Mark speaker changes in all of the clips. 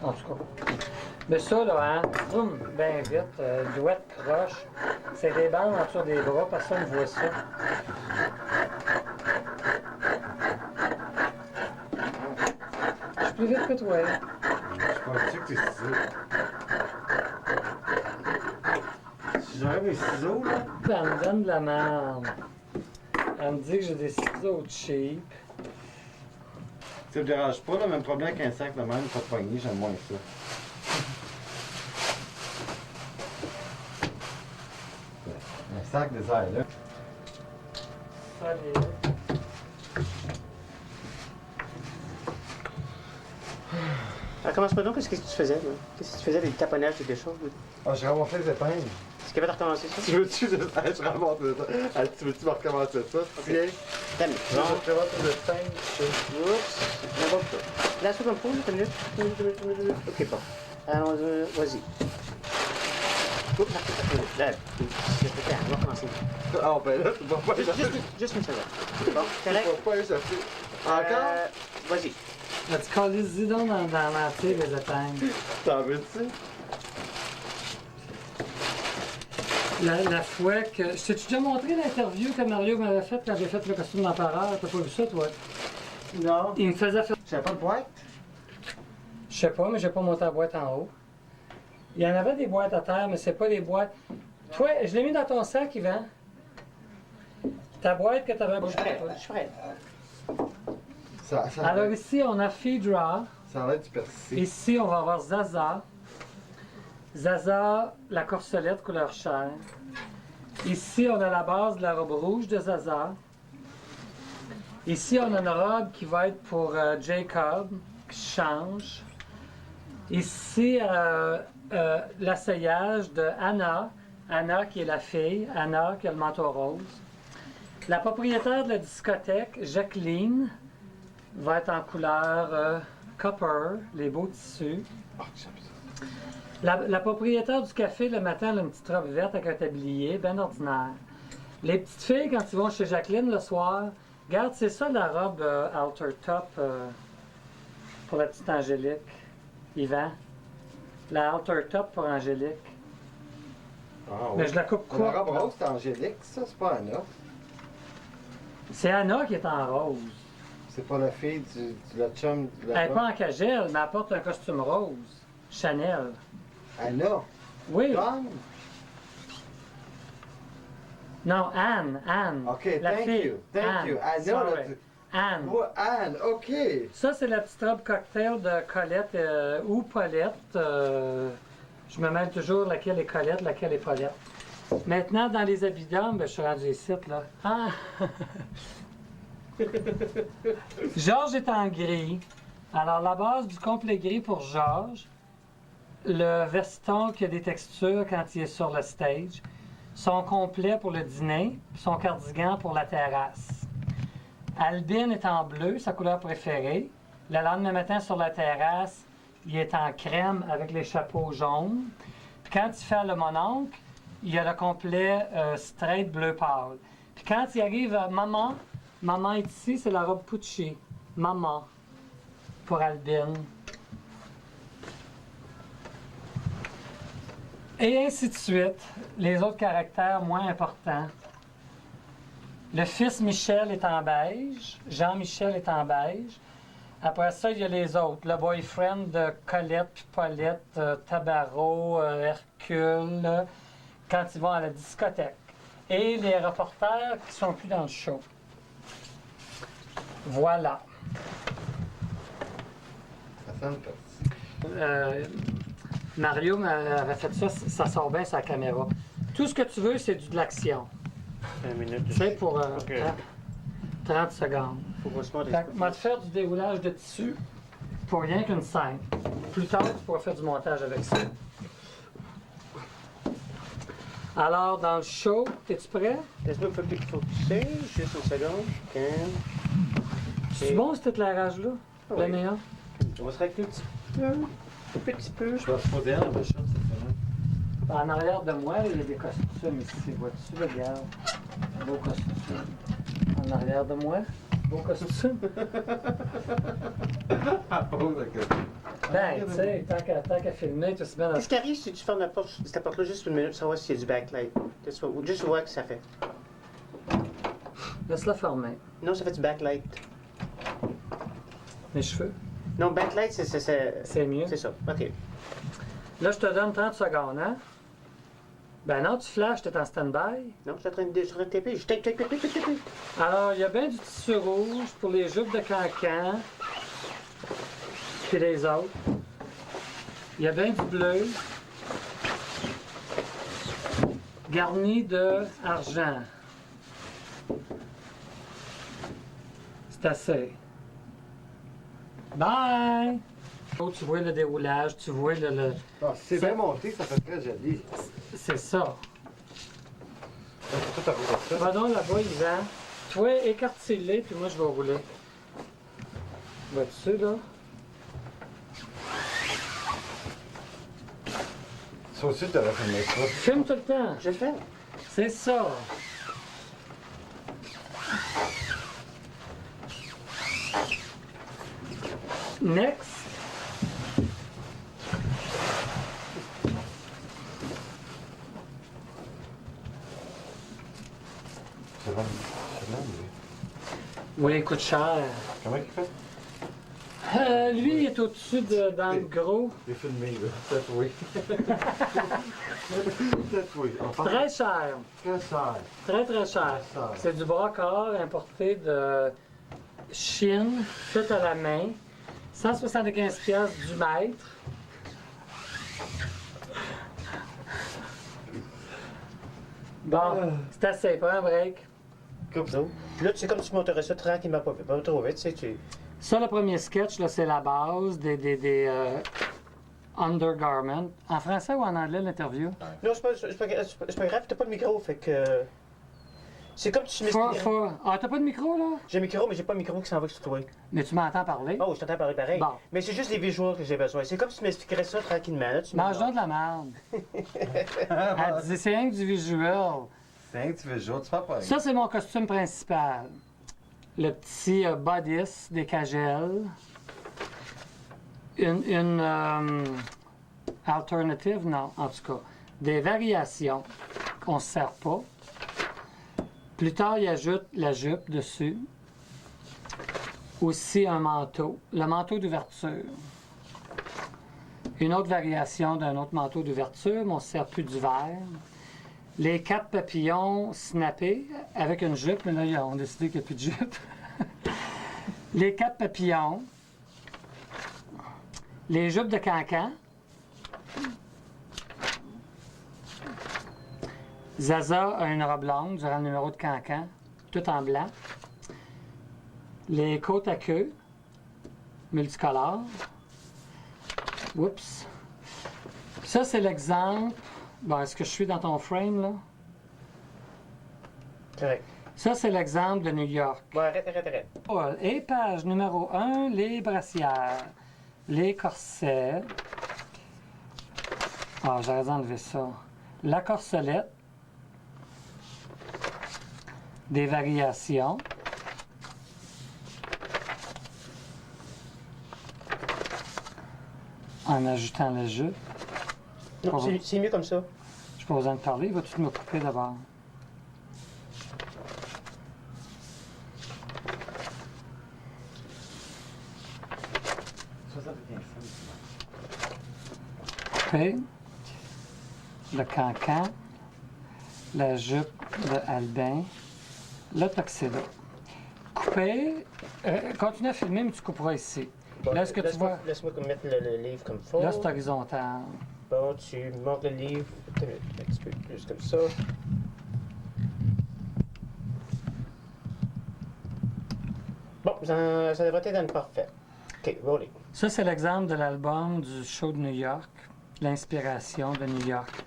Speaker 1: En tout cas. Mais ça, là, hein, boum, bien vite, douette croche. C'est des bandes en dessous des bras, personne ne voit ça. Je suis plus vite que toi.
Speaker 2: Je pensais que t'es ciseaux. Si j'aurais mes ciseaux, là.
Speaker 1: Elle me donne de la merde. Elle me dit que j'ai des ciseaux cheap.
Speaker 2: Ça me dérange pas, le même problème qu'un sac de même, pas de poignée, j'aime moins ça. Un sac des airs, là.
Speaker 1: Allez.
Speaker 3: Alors, commence pas donc, qu'est-ce que tu faisais, là? Qu'est-ce que tu faisais, des taponnages, quelque chose? Là?
Speaker 2: Ah, j'ai ramassé les épingles.
Speaker 3: Est-ce qu'il va te recommencer ça?
Speaker 2: Tu veux-tu, je ramasse ça. Hey, tu veux-tu me recommencer ça? Tiens.
Speaker 3: T'as mis.
Speaker 2: Je recommence les épingles.
Speaker 3: Oups. N'importe quoi. Là, ça comme faut, là, t'as une minute. Ok, bon. Alors, vas-y. Oups, là, on va recommencer.
Speaker 2: Ah, ben là, tu vas pas échapper.
Speaker 3: Juste une seconde. Bon, correct?
Speaker 2: Tu vas pas échapper. Encore?
Speaker 3: Vas-y.
Speaker 1: As-tu collé ce donc dans la tire les épingles?
Speaker 2: T'en veux-tu?
Speaker 1: La fois que. Je t'ai déjà montré l'interview que Mario m'avait faite quand j'ai fait le costume d'empereur? T'as pas vu ça, toi?
Speaker 2: Non.
Speaker 1: Il me faisait faire.
Speaker 2: J'avais pas de boîte?
Speaker 1: Je sais pas, mais j'ai pas monté la boîte en haut. Il y en avait des boîtes à terre, mais c'est pas des boîtes. Toi, je l'ai mis dans ton sac, Yvan. Ta boîte que t'avais.
Speaker 3: Bon, je suis prêt.
Speaker 1: Alors ici, on a Phaedra.
Speaker 2: Ça a l'air du persillé.
Speaker 1: Ici, on va avoir Zaza. Zaza, la corselette couleur chair. Ici, on a la base de la robe rouge de Zaza. Ici, on a une robe qui va être pour Jacob, qui change. Ici, l'asseyage de Anna. Anna qui est la fille, Anna qui a le manteau rose. La propriétaire de la discothèque, Jacqueline, va être en couleur copper, les beaux tissus. La propriétaire du café, le matin, elle a une petite robe verte avec un tablier, bien ordinaire. Les petites filles, quand ils vont chez Jacqueline le soir, regarde, c'est ça la robe halter top pour la petite Angélique. Yvan, la halter top pour Angélique.
Speaker 2: Ah, oui.
Speaker 1: Mais je la coupe courte.
Speaker 2: La robe rose, c'est Angélique, ça, c'est pas Anna.
Speaker 1: C'est Anna qui est en rose.
Speaker 2: C'est pas la fille du la chum de la
Speaker 1: Elle n'est pas en cagelle, mais elle porte un costume rose. Chanel.
Speaker 2: Anna.
Speaker 1: Oui.
Speaker 2: John.
Speaker 1: Non, Anne.
Speaker 2: OK,
Speaker 1: la
Speaker 2: thank
Speaker 1: fille.
Speaker 2: you. Thank you. Anna,
Speaker 1: Sorry.
Speaker 2: là, tu...
Speaker 1: Anne.
Speaker 2: Oh, Anne, OK.
Speaker 1: Ça, c'est la petite robe cocktail de Colette ou Paulette. Je me mêle toujours laquelle est Colette, laquelle est Paulette. Maintenant, dans les habits d'homme, ben, je suis rendu ici, là. Ah! Georges est en gris. Alors, la base du complet gris pour Georges, le veston qui a des textures quand il est sur le stage, son complet pour le dîner, son cardigan pour la terrasse. Albin est en bleu, sa couleur préférée. Le lendemain matin, sur la terrasse, il est en crème avec les chapeaux jaunes. Puis quand il fait le mononcle, il a le complet straight bleu pâle. Puis quand il arrive à maman est ici, c'est la robe Pucci. Maman, pour Albin. Et ainsi de suite. Les autres caractères moins importants. Le fils Michel est en beige. Jean-Michel est en beige. Après ça, il y a les autres. Le boyfriend de Colette puis Paulette, Tabarot, Hercule, quand ils vont à la discothèque. Et les reporters qui sont plus dans le show. Voilà.
Speaker 2: Ça fait une partie.
Speaker 1: Mario avait fait ça, ça sort bien sa caméra. Tout ce que tu veux, c'est de l'action.
Speaker 3: 5 minutes.
Speaker 1: Tu sais, pour
Speaker 3: Ok.
Speaker 1: 30 secondes.
Speaker 3: Faut qu'on se montre.
Speaker 1: Fait que, moi, te faire du déroulage de tissu pour rien qu'une scène. Plus tard, tu pourras faire du montage avec ça. Alors, dans le show, es-tu prêt?
Speaker 3: Laisse-moi un peu plus focuser, juste une seconde.
Speaker 1: C'est bon cet éclairage-là?
Speaker 3: Oui.
Speaker 1: Le néon?
Speaker 3: On va se racler un petit peu. Un petit peu.
Speaker 2: Je vais se poser dans ma chambre cette semaine.
Speaker 1: En arrière de moi, il y a des costumes ici. Vois-tu, regarde? Beau costume. En arrière de moi, beau costume.
Speaker 2: Ah, pose la question.
Speaker 1: Ben, tu sais, tant qu'à filmer, tout se met dans...
Speaker 3: Qu'est-ce qui arrive si tu fermes la porte, cette porte-là juste une minute pour savoir s'il y a du backlight? Juste voir ce que ça fait.
Speaker 1: Laisse-la fermer.
Speaker 3: Non, ça fait du backlight.
Speaker 1: Mes cheveux.
Speaker 3: Non, backlight, c'est
Speaker 1: C'est mieux.
Speaker 3: ça. OK.
Speaker 1: Là, je te donne 30 secondes, hein? Ben non, tu flashes, t'es en stand-by.
Speaker 3: Non, je suis en train de taper. Je tape.
Speaker 1: Alors, il y a bien du tissu rouge pour les jupes de cancan. Puis les autres. Il y a bien du bleu. Garni de argent. C'est assez. Bye! Oh, tu vois le déroulage, tu vois le...
Speaker 2: Ah, si c'est
Speaker 1: Ça-
Speaker 2: bien monté, ça fait très joli.
Speaker 1: C'est ça.
Speaker 2: C'est tout à cause de ça.
Speaker 1: Va donc là-bas, Yvan. Toi, écartille-les, puis moi, je vais rouler. Vois-tu, là?
Speaker 2: Ça aussi, tu aurais filmé ça.
Speaker 1: Filme tout le temps.
Speaker 3: Je le fais.
Speaker 1: C'est ça. Next.
Speaker 2: C'est bon, lui.
Speaker 1: Oui, il coûte cher.
Speaker 2: Comment il fait?
Speaker 1: Lui, il est au-dessus dans le gros.
Speaker 2: J'ai filmé, là. Tatoué. Tatoué. On parle
Speaker 1: Très cher.
Speaker 2: très cher.
Speaker 1: Très, très cher.
Speaker 2: Très cher.
Speaker 1: C'est du brocart importé de Chine, fait à la main. 175 piastres du mètre. Bon, c'est assez, pas un break.
Speaker 3: Coupe ça. Puis là, tu sais, comme tu monterais ça tranquillement, pas trop vite, tu sais, tu...
Speaker 1: Ça, le premier sketch, là, c'est la base des undergarments. En français ou en anglais, l'interview?
Speaker 3: Non, c'est pas grave, t'as pas de micro, fait que... C'est comme si tu
Speaker 1: Ah, t'as pas de micro, là?
Speaker 3: J'ai un micro, mais j'ai pas de micro qui s'en va sur toi.
Speaker 1: Mais tu m'entends parler?
Speaker 3: Oh, je t'entends parler pareil.
Speaker 1: Bon.
Speaker 3: Mais c'est juste les visuals que j'ai besoin. C'est comme si tu m'expliquerais ça tranquillement. Là, tu
Speaker 1: Mange donc de la merde. Elle dit, c'est rien que du visuel.
Speaker 2: C'est un petit visuel, tu fais pas.
Speaker 1: Ça, c'est mon costume principal. Le petit bodice des Cagel. Une alternative, non, en tout cas. Des variations qu'on ne se sert pas. Plus tard, il ajoute la jupe dessus. Aussi un manteau. Le manteau d'ouverture. Une autre variation d'un autre manteau d'ouverture, mais on ne se sert plus du verre. Les capes papillons snappées avec une jupe, mais là, on a décidé qu'il n'y a plus de jupe. Les capes papillons. Les jupes de cancan. Zaza a une robe longue durant le numéro de cancan, tout en blanc. Les côtes à queue, multicolores. Oups. Ça, c'est l'exemple. Bon, est-ce que je suis dans ton frame, là?
Speaker 3: Correct.
Speaker 1: Ça, c'est l'exemple de New York.
Speaker 3: Bon, arrête.
Speaker 1: Et page numéro 1, les brassières, les corsets. Ah, j'aurais d'enlever ça. La corselette. Des variations. En ajoutant le jeu.
Speaker 3: Non, c'est mieux comme ça.
Speaker 1: Je n'ai pas besoin de parler. Vas-tu me couper d'abord? Couper. Le cancan. La jupe de Albin. Le tuxedo. Couper. Continue à filmer, mais tu couperas ici.
Speaker 3: Bon,
Speaker 1: Là, est-ce que tu vois?
Speaker 3: Laisse-moi mettre le livre comme faut.
Speaker 1: Là, c'est horizontal.
Speaker 3: Bon, tu montes le livre un petit peu plus comme ça. Bon, ça devrait être dans le parfait. OK, rolling.
Speaker 1: Ça, c'est l'exemple de l'album du show de New York, l'inspiration de New York.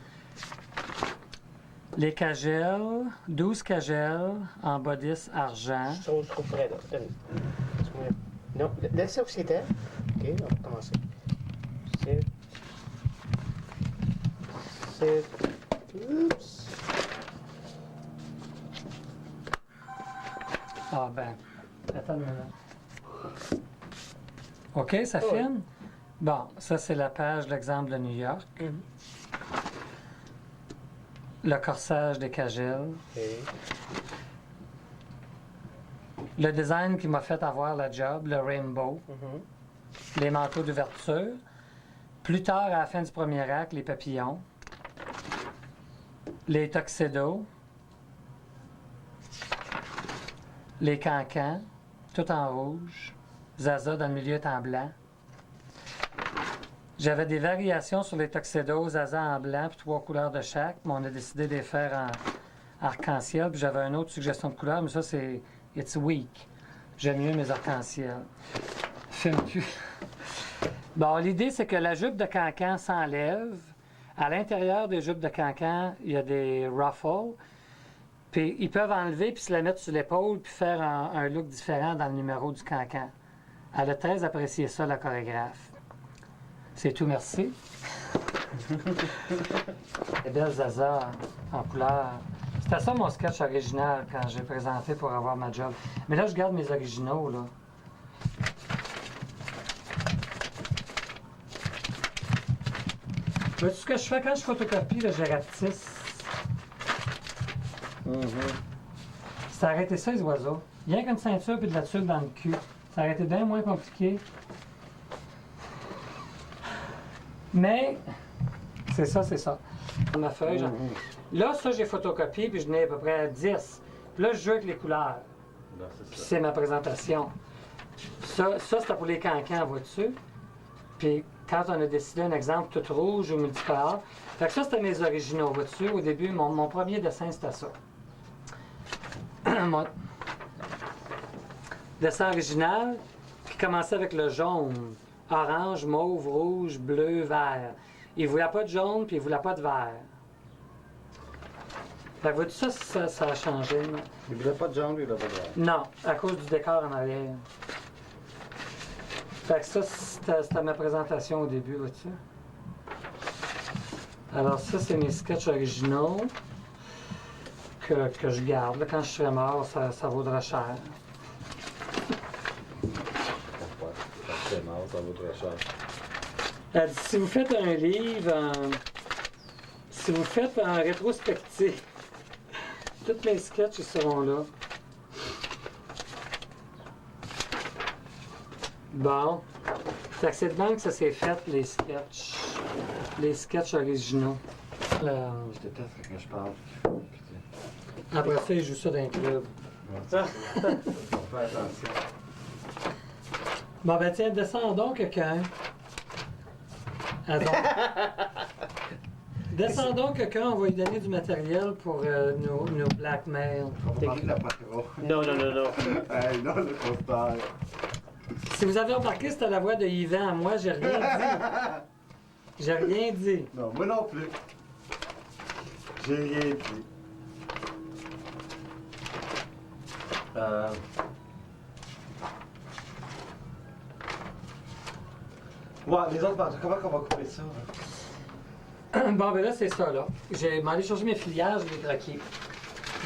Speaker 1: Les cagelles, 12 cagelles en bodice argent.
Speaker 3: Je trouve trop près, là. Laisse-moi... Non, laisse ça où c'était. OK, on va commencer. C'est... Oups.
Speaker 1: Ah ben, attends une minute. OK, ça
Speaker 3: Oh, oui.
Speaker 1: filme? Bon, ça c'est la page de l'exemple de New York. Le corsage des Cagiles.
Speaker 3: OK.
Speaker 1: Le design qui m'a fait avoir la job, le rainbow. Les manteaux d'ouverture. Plus tard, à la fin du premier acte, les papillons. Les tuxedos. Les cancans, tout en rouge. Zaza dans le milieu est en blanc. J'avais des variations sur les tuxedos, Zaza en blanc, puis 3 couleurs de chaque, mais on a décidé de les faire en arc-en-ciel. Puis j'avais une autre suggestion de couleur, mais ça, c'est it's weak. J'aime mieux mes arcs-en-ciel. Filme plus. Bon, l'idée, c'est que la jupe de cancan s'enlève. À l'intérieur des jupes de cancan, il y a des ruffles. Puis ils peuvent enlever puis se la mettre sur l'épaule puis faire un look différent dans le numéro du cancan. Elle a très apprécié ça, la chorégraphe. C'est tout, merci. Et belle Zaza en couleur. C'était ça mon sketch original quand j'ai présenté pour avoir ma job. Mais là, je garde mes originaux, là. Vois-tu ce que je fais quand je photocopie, là, je rapetisse. C'est arrêter ça, les oiseaux. Rien qu'une ceinture et de la tuile dans le cul. Ça aurait été bien moins compliqué. Mais, c'est ça, c'est ça. Dans ma feuille, là, ça, j'ai photocopié, puis je n'ai à peu près 10. Puis là, je joue avec les couleurs. Puis c'est ma présentation. Ça c'était pour les cancans, vois-tu? Puis quand on a décidé un exemple tout rouge ou multicolore, fait que ça, c'était mes originaux, vois-tu? Au début, mon premier dessin, c'était ça. Mon dessin original qui commençait avec le jaune, orange, mauve, rouge, bleu, vert. Il ne voulait pas de jaune, puis il ne voulait pas de vert. Fait que vois-tu, ça a changé. Non?
Speaker 2: Il voulait pas de jaune, il voulait pas de vert.
Speaker 1: Non, à cause du décor en arrière. Fait que ça, c'était ma présentation au début, vois-tu? Alors ça, c'est mes sketchs originaux que je garde. Là, quand je serai mort, ça vaudra cher.
Speaker 2: C'est mort, ça vaudrait cher.
Speaker 1: Elle dit, si vous faites un livre, si vous faites un rétrospectif, tous mes sketchs ils seront là. Bon. Fait que c'est dedans que ça s'est fait, les sketchs originaux.
Speaker 2: Je déteste quand je parle.
Speaker 1: Après ça, ils jouent ça dans un club.
Speaker 2: Faut faire attention.
Speaker 1: Bon, ben tiens, descends donc quelqu'un. Attends. Descends donc quelqu'un, on va lui donner du matériel pour nos blackmail.
Speaker 2: On va parler de la patro.
Speaker 3: Non.
Speaker 2: Hey, non, le poster.
Speaker 1: Si vous avez remarqué, c'était la voix de Yvan. Moi, j'ai rien dit. J'ai rien dit.
Speaker 2: Non, moi non plus. J'ai rien dit. Ouais, les autres parties, comment on va couper ça? Là?
Speaker 1: Bon, ben là, c'est ça, là. J'ai demandé chercher mes filières, je vais les croquer.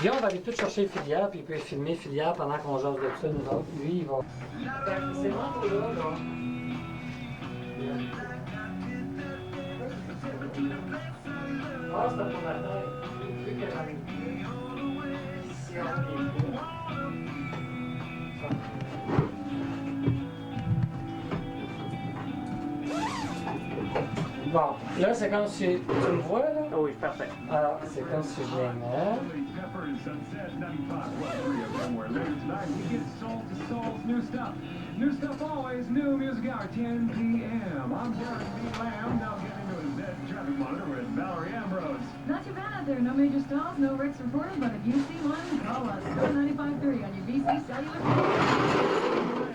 Speaker 1: Guillaume va aller tout chercher les filières, puis il peut filmer les filières pendant qu'on jase de ça, nous autres. Lui, il va. C'est bon, là. Ah, c'est pour ma tête. Vu qu'elle a ici, on est bon, là, c'est comme si. Tu me vois, là?
Speaker 3: Oui, parfait.
Speaker 1: Alors, c'est comme si je l'aimais.
Speaker 4: New stuff always, new music hour, 10 p.m. I'm Derek B. Lamb, now getting to a Z traffic monitor with Valerie Ambrose.
Speaker 5: Not too bad out there. No major stalls, no wrecks reported, but if you see one, call us. Star 95.3 on your BC cellular phone.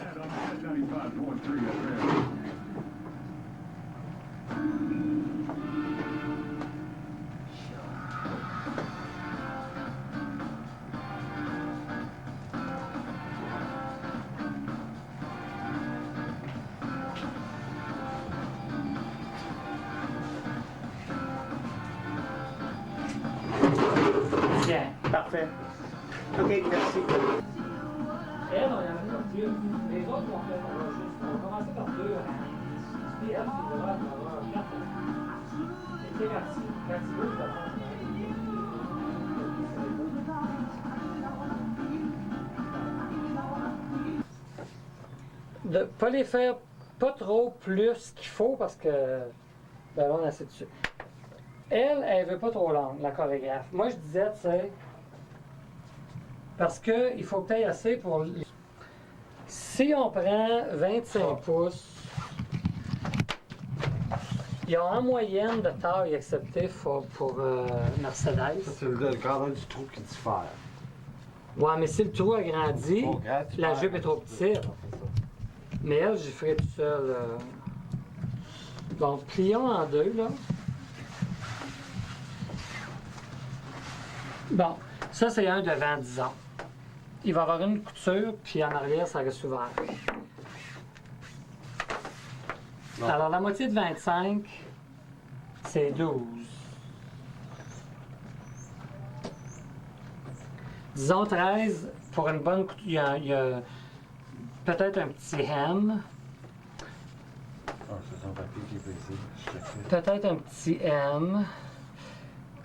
Speaker 4: And on Z 95.3 FM.
Speaker 1: Tiens.
Speaker 3: Parfait. OK, merci.
Speaker 1: Elle, on en a plus. Les autres, on va commencer par deux. puis elle, tu verras, elle va avoir 4 ans. Et tu sais, quand tu veux, tu vas faire de pas les faire pas trop plus qu'il faut parce que ben là on a assez dessus. Elle veut pas trop longue, la chorégraphe. Moi je disais, tu sais, parce que il faut que tu aies assez pour. Si on prend 25 pouces, il y a en moyenne de taille acceptée pour Mercedes.
Speaker 2: Ça, c'est le cadre du trou qui diffère.
Speaker 1: Ouais, mais si le trou agrandit,
Speaker 2: Trop grand, tu
Speaker 1: la
Speaker 2: perds.
Speaker 1: jupe est trop petite. Mais elle, j'y ferai tout seul. Bon, plions en deux, là. Bon, ça, c'est un devant, disons. Il va y avoir une couture, puis en arrière, ça reste ouvert.
Speaker 2: Non.
Speaker 1: Alors, la moitié de 25, c'est 12. Disons 13, pour une bonne couture, il y a peut-être un petit hem.
Speaker 2: Ah, c'est son papier qui est brisé. Je te fais.
Speaker 1: Peut-être un petit M.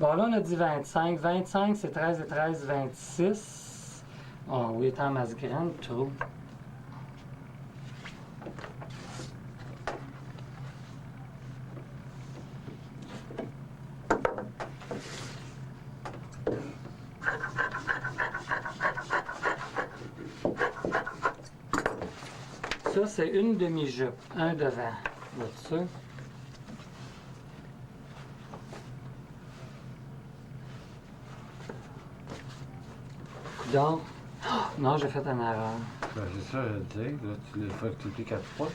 Speaker 1: Bon, là, on a dit 25. 25, c'est 13 et 13, 26. Oh oui, étant masse grande, trop. Ça, c'est une demi-jupe, un devant. Vois-tu? Donc, non, j'ai fait une erreur.
Speaker 2: Ben, c'est ça, je le dis. Là, tu l'as fait cliquer 4 fois.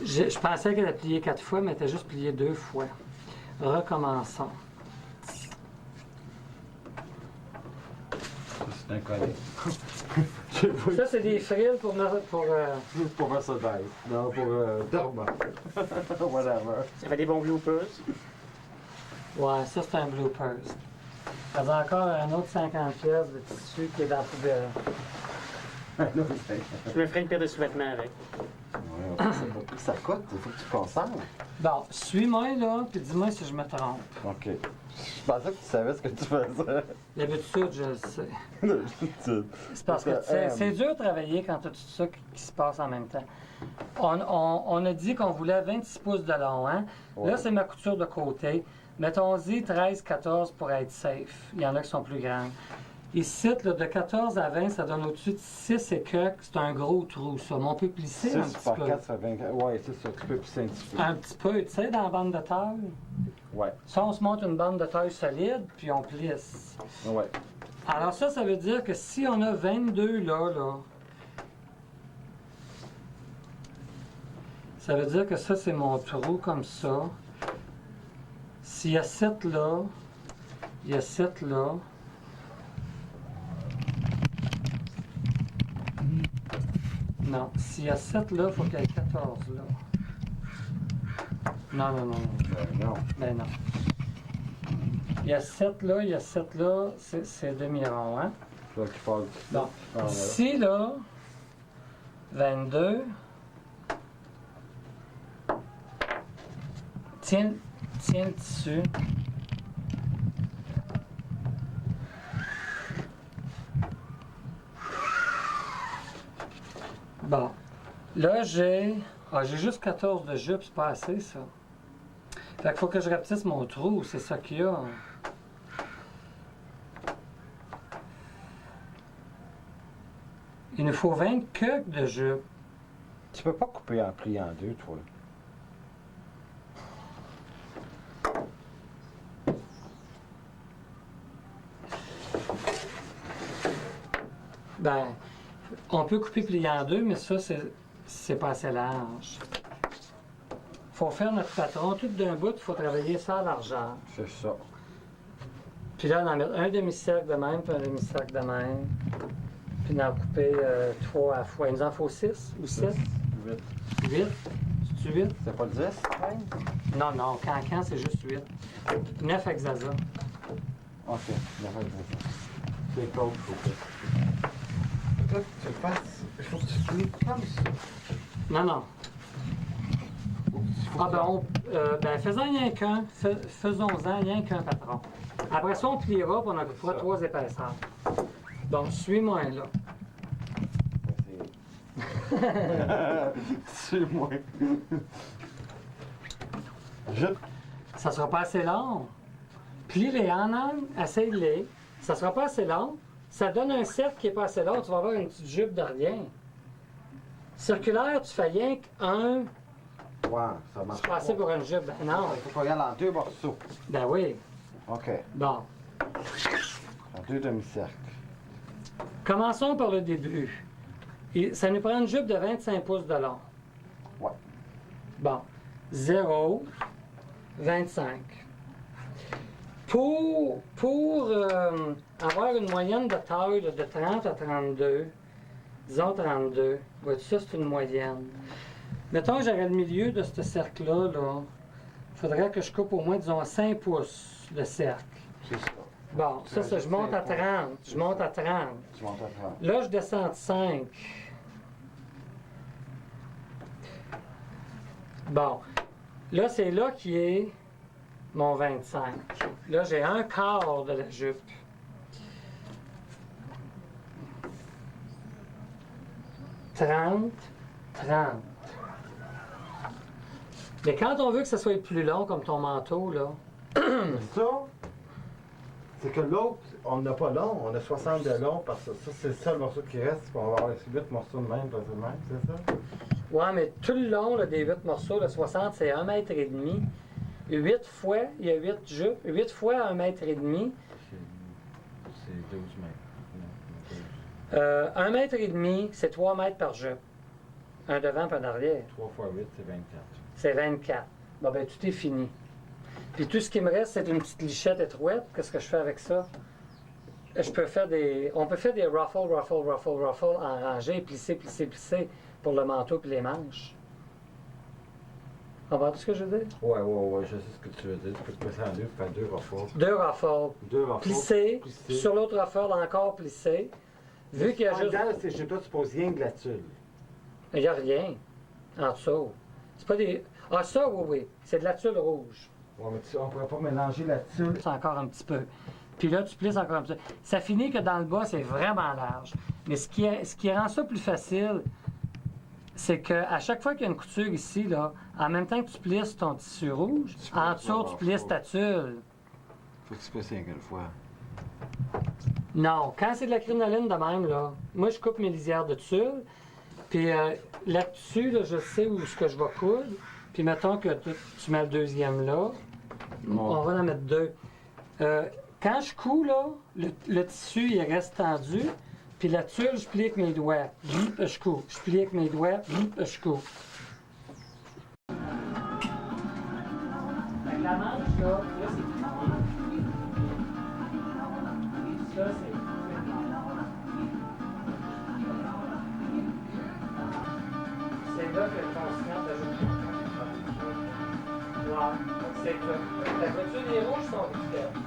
Speaker 1: Je pensais qu'elle a plié 4 fois, mais elle a juste plié 2 fois. Recommençons.
Speaker 2: Ça, c'est un collet.
Speaker 1: Ça, c'est des frilles pour
Speaker 2: Pour Mercedes. Non, pour Dorma. Whatever.
Speaker 3: Ça fait des bons bloopers.
Speaker 1: Ouais, ça, c'est un bloopers. Il y a encore un autre 50 pièces de tissu qui est dans la poubelle.
Speaker 3: Je me ferai une paire de sous-vêtements avec.
Speaker 2: Ouais, ça coûte, il faut que tu concentres.
Speaker 1: Bon, suis-moi, là, puis dis-moi si je me trompe.
Speaker 2: OK. Je pensais que tu savais ce que tu faisais.
Speaker 1: D'habitude, je le sais.
Speaker 2: D'habitude.
Speaker 1: C'est parce que c'est dur de travailler quand tu as tout ça qui se passe en même temps. On a dit qu'on voulait 26 pouces de long, hein?
Speaker 2: Ouais.
Speaker 1: Là, c'est ma couture de côté. Mettons-y 13, 14 pour être safe. Il y en a qui sont plus grandes. Ici, là, de 14 à 20, ça donne au-dessus de 6 et quelques. C'est un gros trou, ça. Mais on peut plisser un
Speaker 2: 6
Speaker 1: petit
Speaker 2: par
Speaker 1: peu.
Speaker 2: 4, ça fait 20. Ouais, c'est ça. Tu peux pousser un petit peu.
Speaker 1: Un petit peu, tu sais, dans la bande de taille.
Speaker 2: Ouais.
Speaker 1: Ça, on se monte une bande de taille solide, puis on plisse.
Speaker 2: Ouais.
Speaker 1: Alors ça veut dire que si on a 22 là, ça veut dire que ça, c'est mon trou comme ça. S'il y a 7 là, il y a 7 là. Non, s'il y a 7 là, il faut qu'il y ait 14 là. Non, non, non, non.
Speaker 2: Non.
Speaker 1: Ben non. Il y a 7 là, il y a 7 là, c'est demi-rond, hein?
Speaker 2: Là, qui parle.
Speaker 1: Bon.
Speaker 2: Ah, voilà.
Speaker 1: Ici, là, 22. Tiens le tissu. Bon. Là, j'ai juste 14 de jupe, c'est pas assez, ça. Fait qu'il faut que je rapetisse mon trou, c'est ça qu'il y a. Il nous faut 20 queues de jupe.
Speaker 2: Tu peux pas couper en pli en deux, toi.
Speaker 1: Ben, on peut couper plier en deux, mais ça, c'est pas assez large. Faut faire notre patron tout d'un bout, il faut travailler ça à largeur.
Speaker 2: C'est ça.
Speaker 1: Puis là, en mettre un demi-cercle de même, puis un demi-cercle de même. Puis d'en couper 3 à la fois. Il nous en faut 6 ou 7?
Speaker 2: 8.
Speaker 1: 8? C'est-tu 8?
Speaker 2: C'est pas 10?
Speaker 1: Non, non, cancan, c'est juste 8. 9 avec Zaza.
Speaker 2: Ok, d'accord. C'est cool, faut que. Faut que tu fasses. Il faut que tu plies comme ça.
Speaker 1: Non, non.
Speaker 2: Faut que tu
Speaker 1: Ah ben faisons rien qu'un. Faisons-en rien qu'un patron. Après ça, on pliera puis on occupera 3 épaisseurs. Donc, suis-moi là.
Speaker 2: Suis-moi.
Speaker 1: Ça sera pas assez long. Plie-les en angle, essaye-les. Ça sera pas assez long. Ça donne un cercle qui est pas assez long. Tu vas avoir une petite jupe de rien. Circulaire, tu fais rien qu'un.
Speaker 2: Ouais, ça marche
Speaker 1: C'est pas assez pour une jupe. Ben non.
Speaker 2: Il faut qu'on y aille en 2 morceaux.
Speaker 1: Ben oui.
Speaker 2: OK.
Speaker 1: Bon.
Speaker 2: En 2 demi-cercles.
Speaker 1: Commençons par le début. Ça nous prend une jupe de 25 pouces de long.
Speaker 2: Ouais.
Speaker 1: Bon. 0, 25. Pour avoir une moyenne de taille là, de 30 à 32, disons 32, vois-tu, ça c'est une moyenne. Mettons que j'aurais le milieu de ce cercle-là, il faudrait que je coupe au moins, disons, 5 pouces de cercle.
Speaker 2: C'est ça.
Speaker 1: Bon, ça, je monte à 30. Je monte à 30.
Speaker 2: Tu montes à 30.
Speaker 1: Là, je descends de 5. Bon. Là, c'est là qui est mon 25. Là, j'ai un quart de la jupe. « 30, 30. » Mais quand on veut que ça soit plus long, comme ton manteau, là,
Speaker 2: Ça, c'est que l'autre, on n'a pas long, on a 60 de long, parce que ça, c'est le seul morceau qui reste, puis on va avoir les 8 morceaux de même, c'est ça?
Speaker 1: ouais, mais tout le long là, des 8 morceaux, le 60, c'est 1,5 mètre. 8 fois, il y a 8 jupes. 8 fois 1,5 mètre.
Speaker 2: C'est 12 mètres.
Speaker 1: 1,5 mètre, c'est 3 mètres par jupe. Un devant et un arrière.
Speaker 2: 3 fois 8, c'est 24.
Speaker 1: C'est 24. Bon, ben, tout est fini. Puis tout ce qui me reste, c'est une petite lichette étroite. Qu'est-ce que je fais avec ça? On peut faire des ruffles en rangée, plisser pour le manteau puis les manches. Comprends-tu ce que je veux dire?
Speaker 2: Ouais, je sais ce que tu veux dire. Tu peux te passer en 2 pour faire 2 ruffles.
Speaker 1: 2 ruffles.
Speaker 2: 2 ruffles.
Speaker 1: Plissé, sur l'autre ruffle encore plissé. Vu qu'il y a juste...
Speaker 2: C'est chez toi, tu poses rien que de la tulle.
Speaker 1: Il n'y a rien en dessous. C'est pas des... Ah, ça, oui. C'est de la tulle rouge.
Speaker 2: Ouais, mais on pourrait pas mélanger la tulle.
Speaker 1: C'est encore un petit peu. Puis là, tu plisses encore un petit peu. Ça finit que dans le bas, c'est vraiment large. Mais ce qui rend ça plus facile, c'est qu'à chaque fois qu'il y a une couture ici, là, en même temps que tu plisses ton tissu rouge, en dessous, tu plisses ta tulle.
Speaker 2: Faut que tu passes une fois.
Speaker 1: Non, quand c'est de la crinoline de même, là, moi, je coupe mes lisières de tulle. Puis là-dessus, là, je sais où ce que je vais coudre. Puis mettons que tu mets le deuxième là. On va en mettre 2. Quand je couds, là, le tissu, il reste tendu. Puis la tulle, je plie avec mes doigts. Je couds. Je plie avec mes doigts. Je couds. Avec la manche, là c'est plié. Ça, c'est... C'est là que ton snap ajoute. Ouais, c'est que la voiture des rouges sont différentes.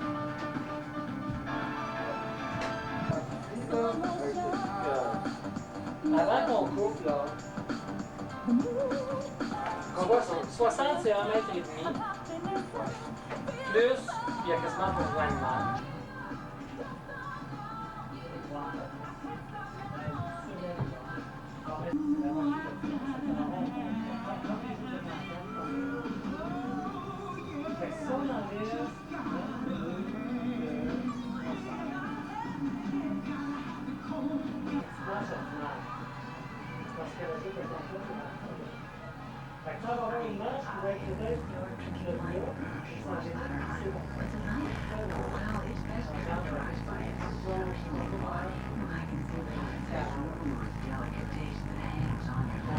Speaker 1: Avant qu'on coupe, là, on voit 60, c'est 1,5 mètre. Plus, il y a quasiment pas besoin de manche.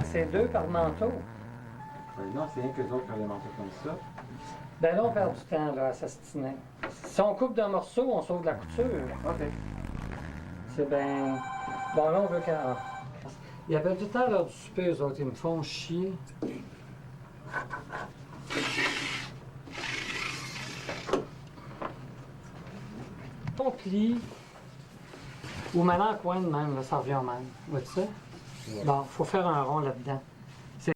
Speaker 1: C'est 2 par manteau.
Speaker 2: Non, c'est rien que les autres qui ont des manteaux comme ça.
Speaker 1: Ben là, on perd du temps là, à s'astiner. Si on coupe d'un morceau, on sauve de la couture.
Speaker 2: OK.
Speaker 1: C'est bien... Bon, là, on veut qu'à... Il y avait tout le temps l'heure du souper, eux autres. Ils me font chier. On plie. Ou maintenant en coin de même, là, ça revient au même. Vois-tu ça?
Speaker 2: Ouais.
Speaker 1: Bon, il faut faire un rond là-dedans.